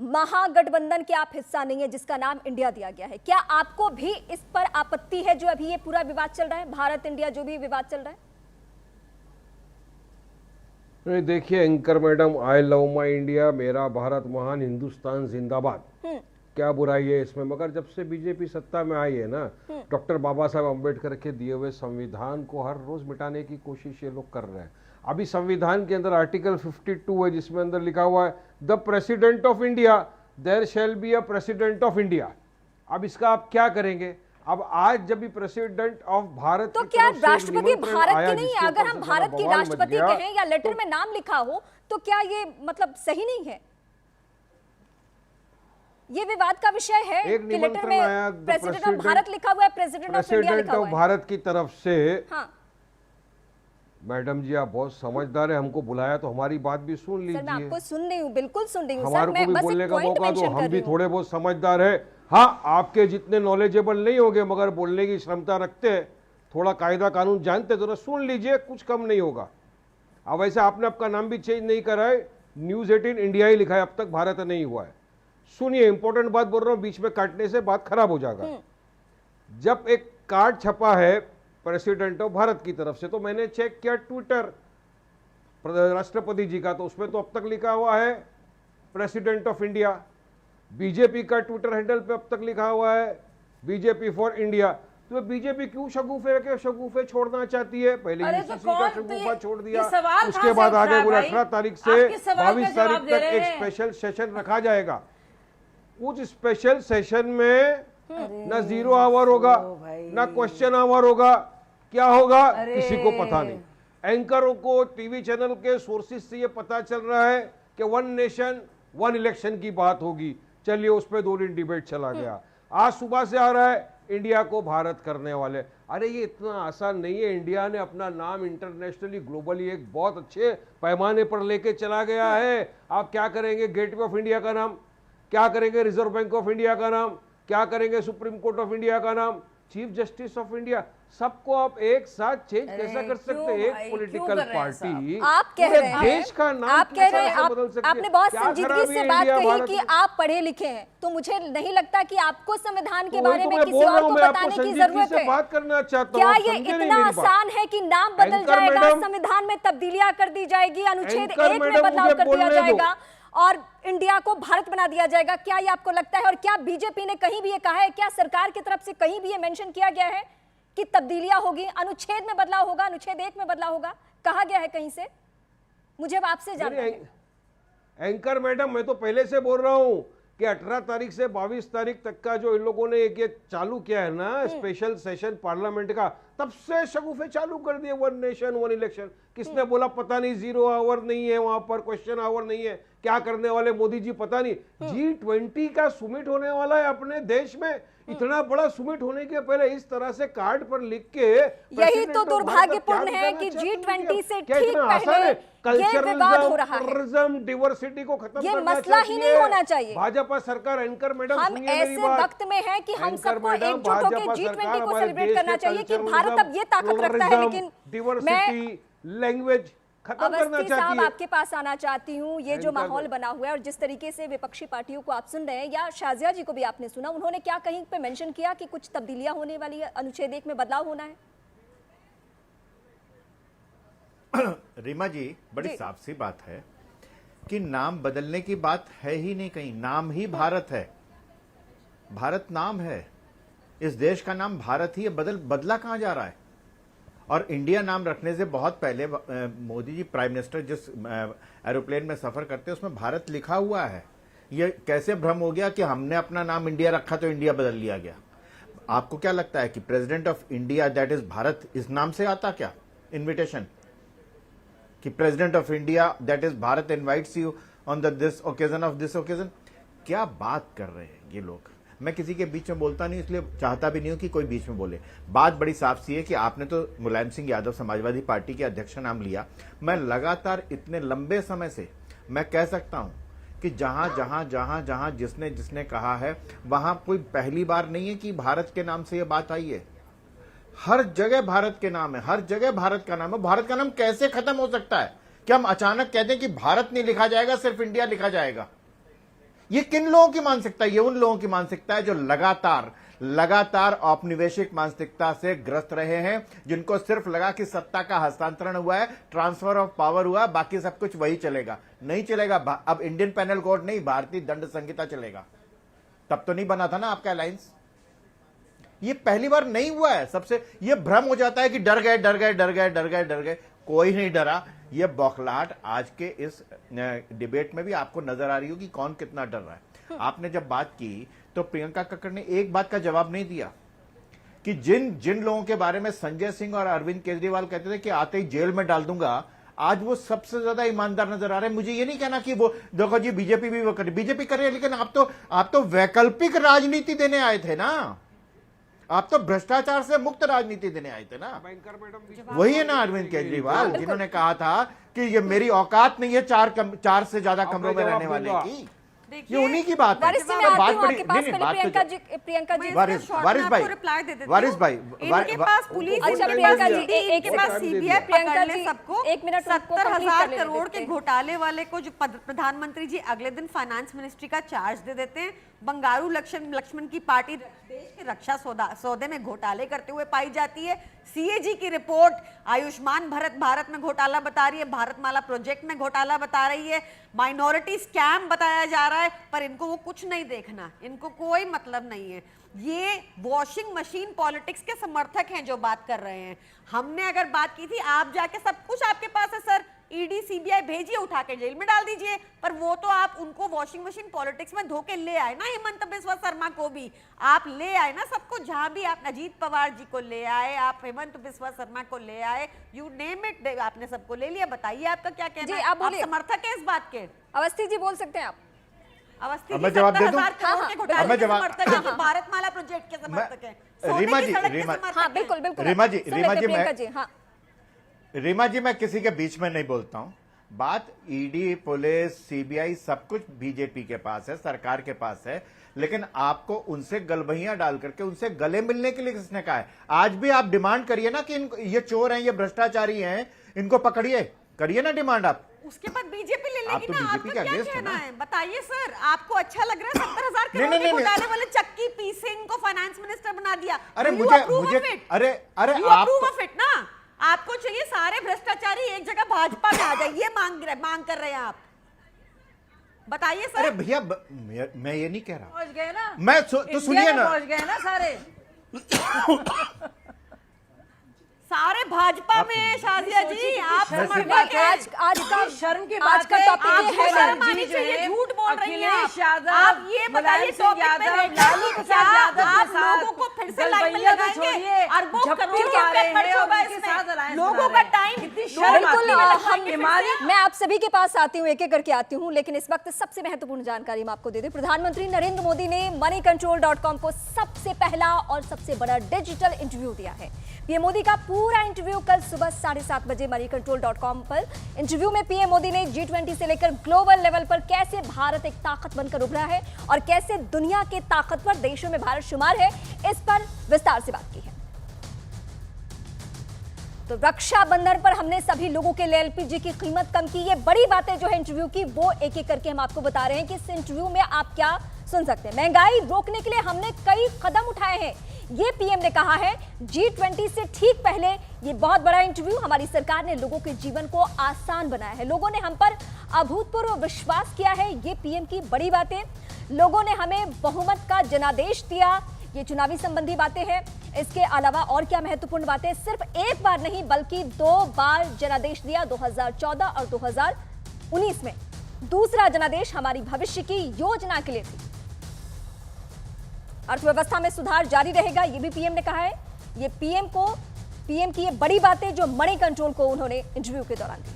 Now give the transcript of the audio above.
महागठबंधन के आप हिस्सा नहीं है जिसका नाम इंडिया दिया गया है। क्या आपको भी इस पर आपत्ति है जो अभी ये पूरा विवाद चल रहा है, भारत इंडिया जो भी विवाद चल रहा है? नहीं, देखिए anchor madam, I love my India, मेरा भारत महान, हिंदुस्तान जिंदाबाद, क्या बुराई है इसमें? मगर जब से बीजेपी सत्ता में आई है ना, डॉक्टर बाबा साहब अम्बेडकर के दिए हुए संविधान को हर रोज मिटाने की कोशिश ये लोग कर रहे हैं। अभी संविधान के अंदर आर्टिकल 52 है जिसमें अंदर लिखा हुआ है the president of India there shall be a president of India. अब इसका आप क्या करेंगे? अब आज जब भी प्रेसिडेंट ऑफ भारत तो क्या राष्ट्रपति भारत की नहीं है? अगर हम भारत की राष्ट्रपति कहें या लेटर में नाम लिखा हो तो क्या ये मतलब सही नहीं है? ये विवाद का विषय है कि लेटर में प्रेसिडेंट ऑफ भारत लिखा हुआ है, प्रेसिडेंट ऑफ इंडिया लिखा हुआ है। भारत की तरफ से। हाँ मैडम जी, आप बहुत समझदार है, हमको बुलाया तो हमारी बात भी सुन लीजिए। सर, मैं आपको सुन रही हूँ, बिल्कुल सुन रही हूँ। हमारे को भी बोलने का मौका दो, हम भी थोड़े बहुत समझदार है। हाँ, आपके जितने नॉलेजेबल नहीं होंगे मगर बोलने की क्षमता रखते हैं, थोड़ा कायदा कानून जानते, तो सुन लीजिए, कुछ कम नहीं होगा। अब वैसे आपने आपका नाम भी चेंज नहीं करा है, न्यूज 18 इंडिया ही लिखा है, अब तक भारत नहीं हुआ है। सुनिए, इंपॉर्टेंट बात बोल रहा हूं, बीच में काटने से बात खराब हो जाएगा। जब एक कार्ड छपा है प्रेसिडेंट ऑफ भारत की तरफ से, तो मैंने चेक किया ट्विटर राष्ट्रपति जी का, तो उसमें तो अब तक लिखा हुआ है प्रेसिडेंट ऑफ इंडिया। बीजेपी का ट्विटर हैंडल पे अब तक लिखा हुआ है बीजेपी फॉर इंडिया। तो बीजेपी क्यों शगुफे छोड़ना चाहती है? पहले यूसीसी का शगुफा छोड़ दिया, उसके बाद आगे बोला 18 तारीख से 22 तारीख तक एक स्पेशल सेशन रखा जाएगा। उस स्पेशल सेशन में ना 0 आवर होगा, ना क्वेश्चन आवर होगा, क्या होगा किसी को पता नहीं। एंकरों को टीवी चैनल के सोर्सेस से ये पता चल रहा है कि 1 नेशन 1 इलेक्शन की बात होगी। चलिए, उस पर 2 दिन डिबेट चला गया। आज सुबह से आ रहा है इंडिया को भारत करने वाले। अरे ये इतना आसान नहीं है। इंडिया ने अपना नाम इंटरनेशनली, ग्लोबली एक बहुत अच्छे पैमाने पर लेके चला गया है। आप क्या करेंगे? गेटवे ऑफ इंडिया का नाम, क्या करेंगे रिजर्व बैंक ऑफ इंडिया का नाम, क्या करेंगे सुप्रीम कोर्ट ऑफ इंडिया का नाम, चीफ जस्टिस ऑफ इंडिया, सबको आप एक साथ चेंज कैसा कर सकते हैं? एक पॉलिटिकल पार्टी आप कह रहे हैं, देश का नाम आप कह रहे हैं, बदल सकते? आपने बहुत संजीदगी से बात कही कि आप पढ़े लिखे हैं, तो मुझे नहीं लगता कि आपको संविधान के बारे में किसी और को बताने की जरूरत है। बात करना चाहता क्या ये इतना आसान है कि नाम बदल जाएगा, संविधान में तब्दीलियां कर दी जाएगी, अनुच्छेद 1 में बदलाव कर दिया जाएगा और इंडिया को भारत बना दिया जाएगा? क्या ये आपको लगता है? और क्या बीजेपी ने कहीं भी ये कहा है, क्या सरकार की तरफ से कहीं भी ये मेंशन किया गया है कि तब्दीलियां होगी, अनुच्छेद में बदलाव होगा, अनुच्छेद 1 में बदलाव होगा? कहा गया है कहीं से? मुझे अब आपसे जानना है। एंकर मैडम, मैं तो पहले से बोल रहा हूं कि 18 तारीख से 22 तारीख तक का जो इन लोगों ने एक ये चालू किया है ना स्पेशल सेशन पार्लियामेंट का, तब से शगुफे चालू कर दिए। 1 नेशन 1 इलेक्शन, किसने बोला? पता नहीं, 0 आवर नहीं है वहां पर, क्वेश्चन आवर नहीं है, क्या करने वाले मोदी जी पता नहीं। G20 का सुमिट होने वाला है अपने देश में, इतना बड़ा सुमिट होने के पहले इस तरह से कार्ड पर लिख के, यही तो दुर्भाग्यपूर्ण है कि G20 से ठीक पहले ये विवाद हो रहा है। डिवर्सिटी को खत्म ये मसला ही नहीं होना चाहिए। भाजपा सरकार, एंकर मैडम, हम ऐसे वक्त में हैं कि हम सबको एकजुट होकर G20 को सेलिब्रेट करना चाहिए कि भारत अब ये ताकत रखता है। लेकिन डिवर्सिटी, लैंग्वेज खत्म करना अवस्थी चाहती साहब, है। आपके पास आना चाहती हूँ। ये जो माहौल बना हुआ है और जिस तरीके से विपक्षी पार्टियों को आप सुन रहे हैं, या शाजिया जी को भी आपने सुना, उन्होंने क्या कहीं पे मेंशन किया कि कुछ तब्दीलियां होने वाली है, अनुच्छेद 1 में बदलाव होना है? रीमा जी, बड़ी साफ सी बात है कि नाम बदलने की बात है ही नहीं कहीं। नाम ही भारत है, भारत नाम है, इस देश का नाम भारत ही है, बदला कहां जा रहा है? और इंडिया नाम रखने से बहुत पहले मोदी जी प्राइम मिनिस्टर जिस एरोप्लेन में सफर करते हैं उसमें भारत लिखा हुआ है। ये कैसे भ्रम हो गया कि हमने अपना नाम इंडिया रखा तो इंडिया बदल लिया गया? आपको क्या लगता है कि president of India that is Bharat, इस नाम से आता क्या इनविटेशन कि president of India that is Bharat invites you on this occasion? क्या बात कर रहे हैं ये लोग? मैं किसी के बीच में बोलता नहीं, इसलिए चाहता भी नहीं हूं कि कोई बीच में बोले। बात बड़ी साफ सी है कि आपने तो मुलायम सिंह यादव समाजवादी पार्टी के अध्यक्ष नाम लिया। मैं लगातार इतने लंबे समय से मैं कह सकता हूं कि जहां जहां जहां जहां जिसने जिसने कहा है वहां कोई पहली बार नहीं है कि भारत के नाम से यह बात आई है। हर जगह भारत के नाम है, हर जगह भारत का नाम है। भारत का नाम कैसे खत्म हो सकता है? क्या हम अचानक कह दें कि भारत नहीं लिखा जाएगा, सिर्फ इंडिया लिखा जाएगा? ये किन लोगों की मानसिकता है? ये उन लोगों की मानसिकता है जो लगातार औपनिवेशिक मानसिकता से ग्रस्त रहे हैं, जिनको सिर्फ लगा कि सत्ता का हस्तांतरण हुआ है, ट्रांसफर ऑफ पावर हुआ, बाकी सब कुछ वही चलेगा। नहीं चलेगा। अब इंडियन पेनल कोड नहीं, भारतीय दंड संहिता चलेगा। तब तो नहीं बना था ना आपका अलायंस। ये पहली बार नहीं हुआ है। सबसे ये भ्रम हो जाता है कि डर गए। कोई नहीं डरा। ये बौखलाहट आज के इस डिबेट में भी आपको नजर आ रही होगी कौन कितना डर रहा है। आपने जब बात की तो प्रियंका कक्कड़ ने एक बात का जवाब नहीं दिया कि जिन लोगों के बारे में संजय सिंह और अरविंद केजरीवाल कहते थे कि आते ही जेल में डाल दूंगा, आज वो सबसे ज्यादा ईमानदार नजर आ रहे हैं। मुझे ये नहीं कहना कि वो देखो जी बीजेपी भी वो करे, बीजेपी कर रही है, लेकिन आप तो वैकल्पिक राजनीति देने आए थे ना। आप तो भ्रष्टाचार से मुक्त राजनीति देने आए थे ना। वही है ना अरविंद केजरीवाल, जिन्होंने कहा था कि ये मेरी औकात नहीं है चार से ज्यादा कमरों में रहने वाले की। ये उन्हीं की बात है। बात बड़ी नहीं, बात प्रियंका जी वारिस भाई इनके पास पुलिस, अच्छा प्रियंका जी इनके पास सीबीआई प्रियंका पकड़ ले जी, सबको। 1 मिनट 70,000 करोड़ के घोटाले वाले को जो प्रधानमंत्री जी अगले दिन फाइनेंस मिनिस्ट्री का चार्ज दे देते हैं। बंगारू लक्ष्मण की पार्टी देश के रक्षा सौदे में घोटाले करते हुए पाई जाती है। सीएजी की रिपोर्ट आयुष्मान भारत में घोटाला बता रही है, भारतमाला प्रोजेक्ट में घोटाला बता रही है, माइनॉरिटी स्कैम बताया जा रहा है, पर इनको वो कुछ नहीं देखना, इनको कोई मतलब नहीं है। ये वॉशिंग मशीन पॉलिटिक्स के समर्थक हैं जो बात कर रहे हैं। हमने अगर बात की थी आप जाके सब कुछ आपके पास है सर, ईडी सीबीआई भेजिए, उठा के जेल में डाल दीजिए, पर वो तो आप उनको वॉशिंग मशीन पॉलिटिक्स में धोके ले आए ना। हेमंत बिस्वा शर्मा को भी आप ले आए ना, सबको, जहां भी आप अजीत पवार जी को ले आए, आप हेमंत बिस्वा शर्मा को ले आए, यू नेम इट, आपने सबको ले लिया। बताइए आपका क्या कहना है? आप समर्थक है इस बात के? अवस्थी जी बोल सकते हैं आप। अवस्थी मैं जवाब दे दूं? भारतमाला प्रोजेक्ट के समर्थक है। रीमा जी मैं किसी के बीच में नहीं बोलता हूं। बात ईडी, पुलिस, सीबीआई सब कुछ बीजेपी के पास है, सरकार के पास है, लेकिन आपको उनसे गलबहियां डाल करके उनसे गले मिलने के लिए किसने कहा है? आज भी आप डिमांड करिए ना कि ये चोर हैं, ये भ्रष्टाचारी हैं, इनको पकड़िए, करिए ना डिमांड आप। उसके बाद बीजेपी ले लेगी ना। बीजेपी का क्या कहना है बताइए सर? आपको अच्छा लग रहा है 70,000 करोड़ के घोटाले वाले चक्की पी सिंह को फाइनेंस मिनिस्टर बना दिया? अरे मुझे आप ना, आपको चाहिए सारे भ्रष्टाचारी एक जगह भाजपा में आ जाए, ये मांग कर रहे हैं आप? बताइए सर। अरे भैया मैं ये नहीं कह रहा। पहुंच गए ना, मैं तो सुनिए ना, पहुंच गए ना सारे भाजपा में। शाजिया जी आप आज का शर्म की आज का टॉपिक है शर्म आनी चाहिए, झूठ बोल रही हैं आप। ये बताइए टॉपिक पे लालू प्रसाद यादव आप लोगों को फिर से लाइन में लगाएंगे? अरबों करोड़ रुपए खर्च होगा इसमें, लोगों का टाइम। मैं आप सभी के पास आती हूँ, एक एक करके आती हूँ, लेकिन इस वक्त सबसे महत्वपूर्ण जानकारी मैं आपको दे दूं। प्रधानमंत्री नरेंद्र मोदी ने moneycontrol.com को सबसे पहला और सबसे बड़ा डिजिटल इंटरव्यू दिया है। पीएम मोदी का पूरा इंटरव्यू कल सुबह 7:30 बजे moneycontrol.com पर। इंटरव्यू में पीएम मोदी ने G20 से लेकर ग्लोबल लेवल पर कैसे भारत एक ताकत बनकर उभरा है और कैसे दुनिया के ताकतवर देशों में भारत शुमार है, इस पर विस्तार से बात की है। तो रक्षाबंधन पर हमने सभी लोगों के लिए एलपीजी की कीमत कम की। ये बड़ी बातें जो है इंटरव्यू की, वो एक एक करके हम आपको बता रहे हैं कि इस इंटरव्यू में आप क्या सुन सकते हैं। महंगाई रोकने के लिए हमने कई कदम उठाए हैं, ये पीएम ने कहा है। G20 से ठीक पहले ये बहुत बड़ा इंटरव्यू, हमारी सरकार ने लोगों के जीवन को आसान बनाया है, लोगों ने हम पर अभूतपूर्व विश्वास किया है, ये पीएम की बड़ी बातें। लोगों ने हमें बहुमत का जनादेश दिया, ये चुनावी संबंधी बातें हैं। इसके अलावा और क्या महत्वपूर्ण बातें, सिर्फ एक बार नहीं बल्कि 2 बार जनादेश दिया, 2014 और 2019 में। दूसरा जनादेश हमारी भविष्य की योजना के लिए थी। अर्थव्यवस्था में सुधार जारी रहेगा, ये भी पीएम ने कहा है। ये पीएम की ये बड़ी बातें जो मनी कंट्रोल को उन्होंने इंटरव्यू के दौरान दी।